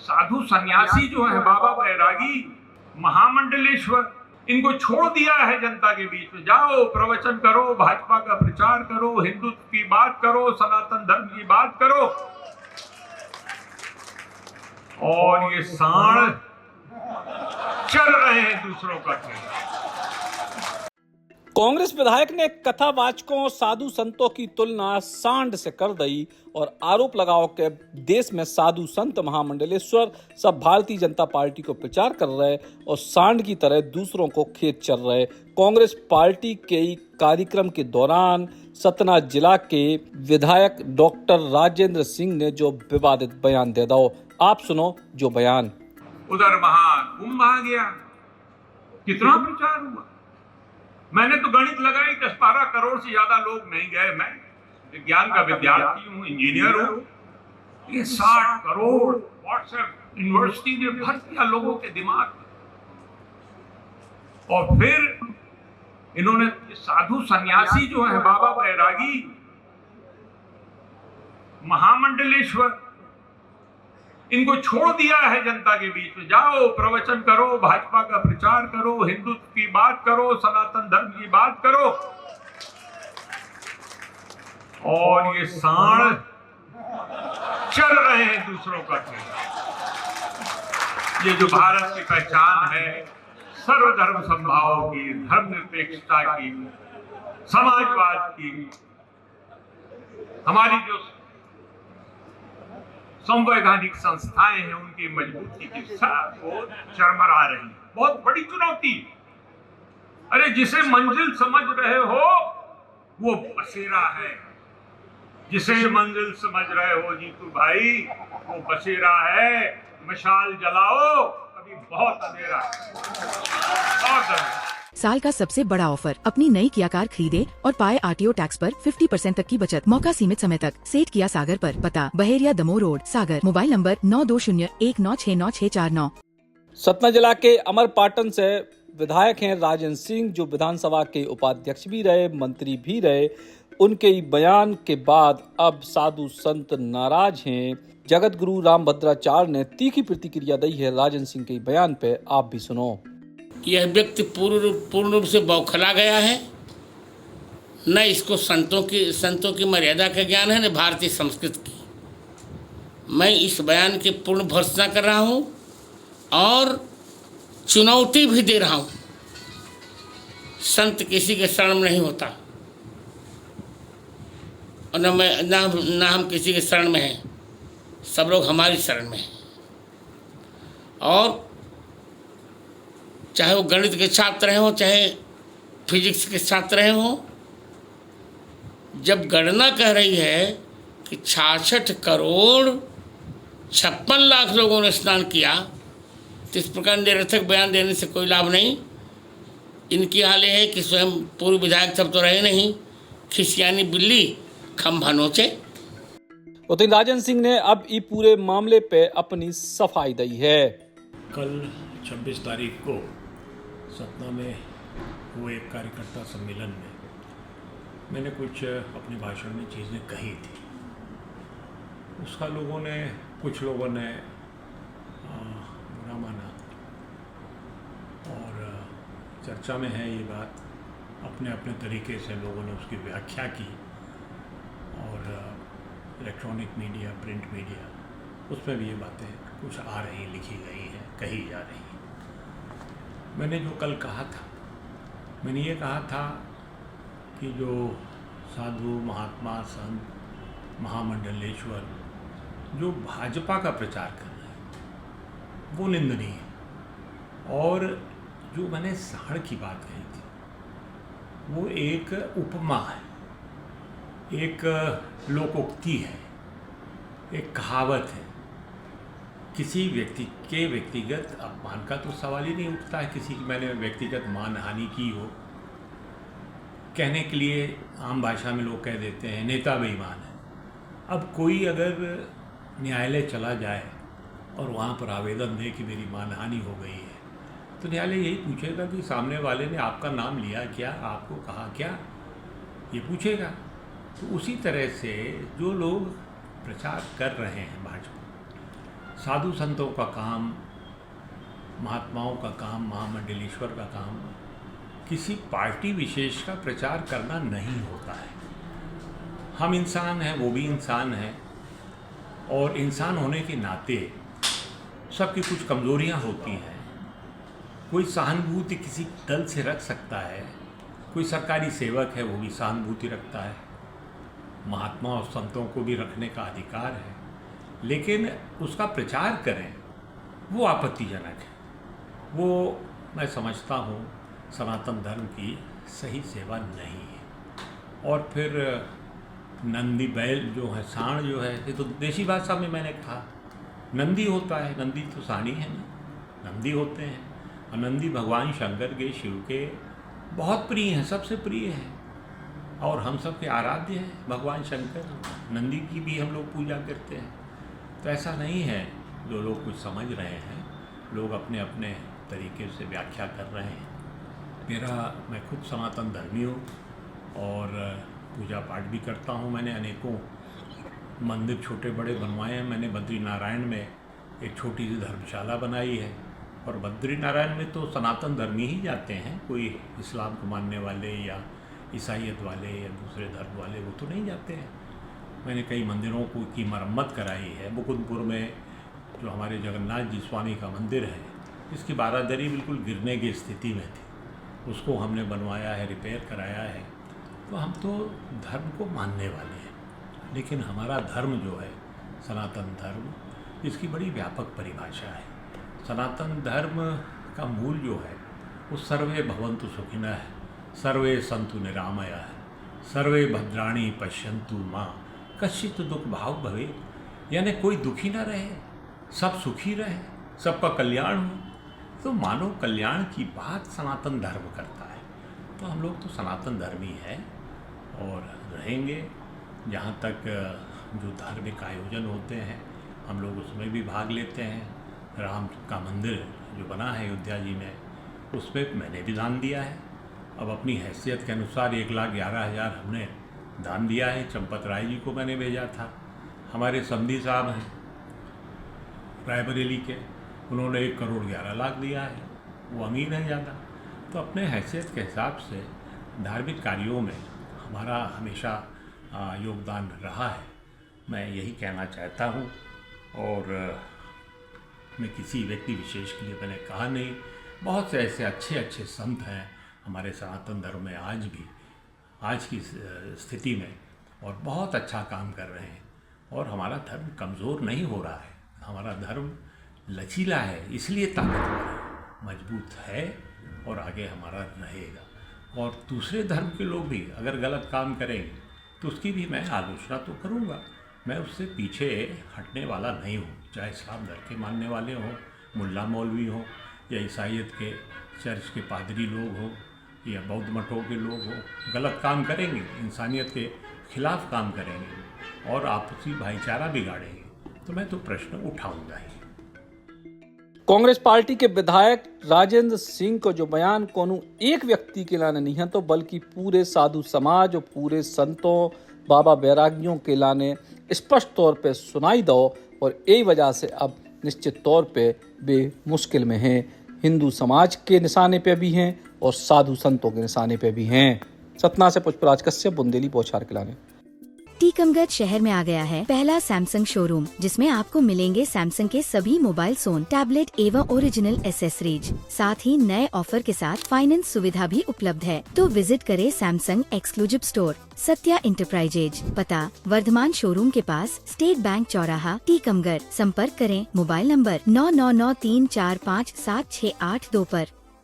साधु सन्यासी जो है बाबा बैरागी, महामंडलेश्वर, इनको छोड़ दिया है जनता के बीच में। जाओ प्रवचन करो, भाजपा का प्रचार करो, हिंदुत्व की बात करो, सनातन धर्म की बात करो। और ये सांड चल रहे हैं दूसरों का खेल। कांग्रेस विधायक ने कथावाचकों और साधु संतों की तुलना सांड से कर दी और आरोप लगाओ कि देश में साधु संत महामंडलेश्वर सब भारतीय जनता पार्टी को प्रचार कर रहे और सांड की तरह दूसरों को खेत चल रहे। कांग्रेस पार्टी के कार्यक्रम के दौरान सतना जिला के विधायक डॉक्टर राजेंद्र सिंह ने जो विवादित बयान दे दो, आप सुनो जो बयान। उधर वहां कुंभ आ गया, कितना प्रचार हुआ। मैंने तो गणित लगाई, 10-12 करोड़ से ज्यादा लोग नहीं गए। मैं विज्ञान का विद्यार्थी हूँ, इंजीनियर हूँ। ये 60 करोड़ व्हाट्सएप यूनिवर्सिटी ने भर दिया लोगों के दिमाग में। और फिर इन्होंने साधु सन्यासी जो है बाबा बैरागी, महामंडलेश्वर, इनको छोड़ दिया है जनता के बीच में। जाओ प्रवचन करो, भाजपा का प्रचार करो, हिंदुत्व की बात करो, सनातन धर्म की बात करो। और ये सांड चल रहे हैं दूसरों का खेल। ये जो भारत की पहचान है, सर्वधर्म समभाव की, धर्मनिरपेक्षता की, समाजवाद की, हमारी जो संवैधानिक संस्थाएं हैं उनकी मजबूती की सब चरमरा रही। बहुत बड़ी चुनौती। अरे जिसे मंजिल समझ रहे हो वो बसेरा है, जिसे मंजिल समझ रहे हो जीतू भाई वो बसेरा है। मशाल जलाओ, अभी बहुत अंधेरा है, बहुत अंधेरा। साल का सबसे बड़ा ऑफर, अपनी नई किया कार खरीदे और पाए आरटीओ टैक्स पर 50% तक की बचत। मौका सीमित समय तक। सेठ किया सागर पर, पता Baheriya Damoh road, Sagar. Mobile number 9201969649। Satna जिला के अमरपाटन से विधायक हैं राजेंद्र सिंह, जो विधानसभा के उपाध्यक्ष भी रहे, मंत्री भी रहे। उनके बयान के बाद अब साधु संत नाराज हैं। जगत गुरु रामभद्राचार्य ने तीखी प्रतिक्रिया दी है राजेंद्र सिंह के बयान पे, आप भी सुनो। यह व्यक्ति पूर्ण रूप से बौखला गया है। न इसको संतों की मर्यादा का ज्ञान है, न भारतीय संस्कृति की। मैं इस बयान की पूर्ण भर्त्सना कर रहा हूँ और चुनौती भी दे रहा हूँ। संत किसी के शरण में नहीं होता और न हम किसी के शरण में हैं। सब लोग हमारी शरण में हैं। और चाहे वो गणित के छात्र हों, चाहे फिजिक्स के छात्र हों, जब गणना कह रही है कि 66 करोड़ 56 लाख लोगों ने स्नान किया, तो इस प्रकार निरर्थक बयान देने से कोई लाभ नहीं। इनकी हाल है कि स्वयं पूर्व विधायक सब तो रहे नहीं, खिसियानी बिल्ली खंभा नोचे। उतनी राजेंद्र सिंह ने अब ये पूरे मामले पे अपनी सफाई दी है। कल 26 तारीख को सतना में हुए एक कार्यकर्ता सम्मेलन में मैंने कुछ अपने भाषण में चीज़ें कही थी। उसका कुछ लोगों ने बुरा माना और चर्चा में है ये बात। अपने अपने तरीके से लोगों ने उसकी व्याख्या की और इलेक्ट्रॉनिक मीडिया, प्रिंट मीडिया, उसमें भी ये बातें कुछ आ रही, लिखी गई हैं, कही जा रही हैं। मैंने जो कल कहा था, मैंने ये कहा था कि जो साधु महात्मा संत महामंडलेश्वर जो भाजपा का प्रचार कर रहे हैं वो निंदनीय है। और जो मैंने सांड की बात कही थी वो एक उपमा है, एक लोकोक्ति है, एक कहावत है। किसी व्यक्ति के व्यक्तिगत अपमान का तो सवाल ही नहीं उठता है। किसी की मैंने व्यक्तिगत मानहानि की हो, कहने के लिए आम भाषा में लोग कह देते हैं नेता बेईमान है। अब कोई अगर न्यायालय चला जाए और वहाँ पर आवेदन दे कि मेरी मानहानि हो गई है, तो न्यायालय यही पूछेगा कि सामने वाले ने आपका नाम लिया क्या, आपको कहा क्या, ये पूछेगा। तो उसी तरह से जो लोग प्रचार कर रहे हैं भाजपा, साधु संतों का काम, महात्माओं का काम, महामंडलेश्वर का काम किसी पार्टी विशेष का प्रचार करना नहीं होता है। हम इंसान हैं, वो भी इंसान हैं, और इंसान होने के नाते सबकी कुछ कमज़ोरियां होती हैं। कोई सहानुभूति किसी दल से रख सकता है, कोई सरकारी सेवक है वो भी सहानुभूति रखता है, महात्मा और संतों को भी रखने का अधिकार है, लेकिन उसका प्रचार करें वो आपत्तिजनक है। वो मैं समझता हूँ सनातन धर्म की सही सेवा नहीं है। और फिर नंदी बैल जो है, सांड जो है, ये तो देशी भाषा में मैंने कहा नंदी होता है, नंदी तो साणी है ना, नंदी होते हैं। और नंदी भगवान शंकर के, शिव के बहुत प्रिय हैं, सबसे प्रिय हैं, और हम सब के आराध्य हैं भगवान शंकर। नंदी की भी हम लोग पूजा करते हैं। तो ऐसा नहीं है जो लोग कुछ समझ रहे हैं, लोग अपने अपने तरीके से व्याख्या कर रहे हैं। मैं खुद सनातन धर्मी हूँ और पूजा पाठ भी करता हूँ। मैंने अनेकों मंदिर छोटे बड़े बनवाए हैं। मैंने बद्रीनारायण में एक छोटी सी धर्मशाला बनाई है, और बद्रीनारायण में तो सनातन धर्मी ही जाते हैं, कोई इस्लाम को मानने वाले या ईसाईयत वाले या दूसरे धर्म वाले वो तो नहीं जाते हैं। मैंने कई मंदिरों की मरम्मत कराई है। मुकुंदपुर में जो हमारे जगन्नाथ जी स्वामी का मंदिर है, इसकी बारादरी बिल्कुल गिरने की स्थिति में थी, उसको हमने बनवाया है, रिपेयर कराया है। तो हम तो धर्म को मानने वाले हैं, लेकिन हमारा धर्म जो है सनातन धर्म, इसकी बड़ी व्यापक परिभाषा है। सनातन धर्म का मूल जो है वो सर्वे भवन्तु सुखिनः है, सर्वे सन्तु निरामया है, सर्वे भद्राणि पश्यन्तु मां कश्चित् दुख भाव भवे। यानी कोई दुखी ना रहे, सब सुखी रहे, सबका कल्याण हो। तो मानव कल्याण की बात सनातन धर्म करता है। तो हम लोग तो सनातन धर्मी हैं और रहेंगे। जहाँ तक जो धार्मिक आयोजन होते हैं हम लोग उसमें भी भाग लेते हैं। राम का मंदिर जो बना है अयोध्या जी में, उसमें मैंने भी दान दिया है। अब अपनी हैसियत के अनुसार 1,11,000 हमने दान दिया है। चंपत राय जी को मैंने भेजा था, हमारे समधी साहब हैं रायबरेली के, उन्होंने 1,11,00,000 दिया है, वो अमीर हैं ज़्यादा। तो अपने हैसियत के हिसाब से धार्मिक कार्यों में हमारा हमेशा योगदान रहा है, मैं यही कहना चाहता हूँ। और मैं किसी व्यक्ति विशेष के लिए मैंने कहा नहीं। बहुत से ऐसे अच्छे अच्छे संत हैं हमारे सनातन धर्म में आज भी, आज की स्थिति में, और बहुत अच्छा काम कर रहे हैं। और हमारा धर्म कमज़ोर नहीं हो रहा है, हमारा धर्म लचीला है, इसलिए ताकतवर है, मजबूत है और आगे हमारा रहेगा। और दूसरे धर्म के लोग भी अगर गलत काम करेंगे तो उसकी भी मैं आलोचना तो करूँगा, मैं उससे पीछे हटने वाला नहीं हूँ। चाहे इस्लाम धर्म के मानने वाले हों, मुल्ला मौलवी हों, या ईसाईयत के चर्च के पादरी लोग हों, या बौद्ध मठों के लोग हों, गलत काम करेंगे, इंसानियत के खिलाफ काम करेंगे और आपसी भाईचारा बिगाड़ेंगे, तो मैं तो प्रश्न उठाऊंगा ही। कांग्रेस पार्टी के विधायक राजेंद्र सिंह को जो बयान कोनू एक व्यक्ति के लाने नहीं है, तो बल्कि पूरे साधु समाज और पूरे संतों बाबा बैरागियों के लाने स्पष्ट तौर पे सुनाई दो। और यही वजह से अब निश्चित तौर पे वे मुश्किल में हैं, हिंदू समाज के निशाने पे भी हैं और साधु संतों के निशाने पे भी हैं। सतना से पुष्पराज कश्यप, बुंदेली बौछार के लाने। टीकमगढ़ शहर में आ गया है पहला सैमसंग शोरूम, जिसमें आपको मिलेंगे सैमसंग के सभी मोबाइल फोन, टैबलेट एवं ओरिजिनल एसेसरीज। साथ ही नए ऑफर के साथ फाइनेंस सुविधा भी उपलब्ध है। तो विजिट करें Samsung exclusive store, Satya enterprises, पता वर्धमान शोरूम के पास, स्टेट बैंक चौराहा, टीकमगढ़। संपर्क करें मोबाइल नंबर 9993457682 पर।